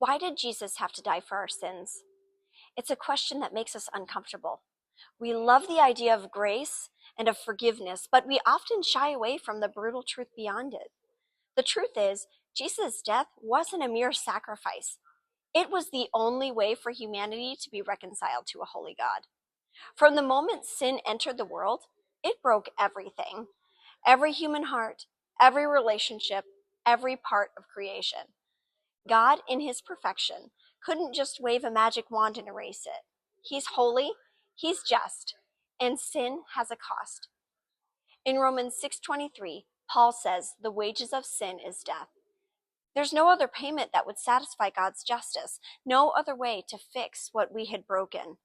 Why did Jesus have to die for our sins? It's a question that makes us uncomfortable. We love the idea of grace and of forgiveness, but we often shy away from the brutal truth beyond it. The truth is, Jesus' death wasn't a mere sacrifice. It was the only way for humanity to be reconciled to a holy God. From the moment sin entered the world, it broke everything. Every human heart, every relationship, every part of creation. God, in his perfection, couldn't just wave a magic wand and erase it. He's holy, he's just, and sin has a cost. In Romans 6:23, Paul says, "The wages of sin is death." There's no other payment that would satisfy God's justice, no other way to fix what we had broken.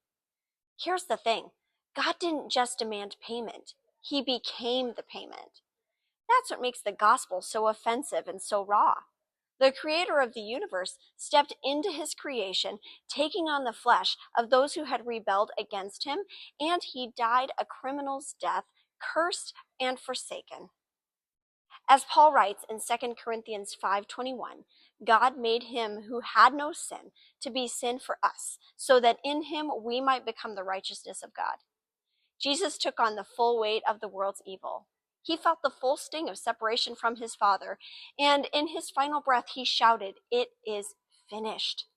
Here's the thing, God didn't just demand payment, he became the payment. That's what makes the gospel so offensive and so raw. The creator of the universe stepped into his creation, taking on the flesh of those who had rebelled against him, and he died a criminal's death, cursed and forsaken. As Paul writes in 2 Corinthians 5:21, God made him who had no sin to be sin for us, so that in him we might become the righteousness of God. Jesus took on the full weight of the world's evil. He felt the full sting of separation from his Father, and in his final breath he shouted, "It is finished."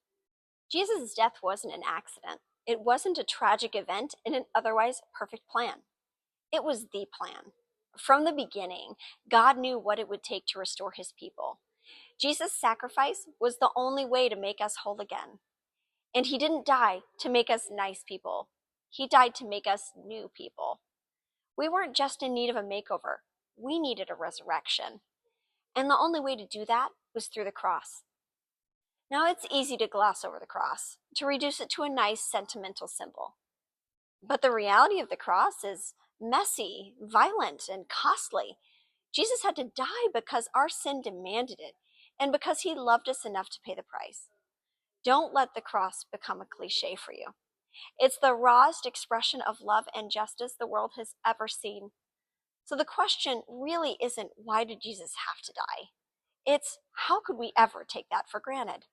Jesus' death wasn't an accident. It wasn't a tragic event in an otherwise perfect plan. It was the plan. From the beginning, God knew what it would take to restore his people. Jesus' sacrifice was the only way to make us whole again. And he didn't die to make us nice people. He died to make us new people. We weren't just in need of a makeover. We needed a resurrection. And the only way to do that was through the cross. Now, it's easy to gloss over the cross, to reduce it to a nice sentimental symbol. But the reality of the cross is messy, violent, and costly. Jesus had to die because our sin demanded it, and because he loved us enough to pay the price. Don't let the cross become a cliche for you. It's the rawest expression of love and justice the world has ever seen. So the question really isn't, why did Jesus have to die? It's, how could we ever take that for granted?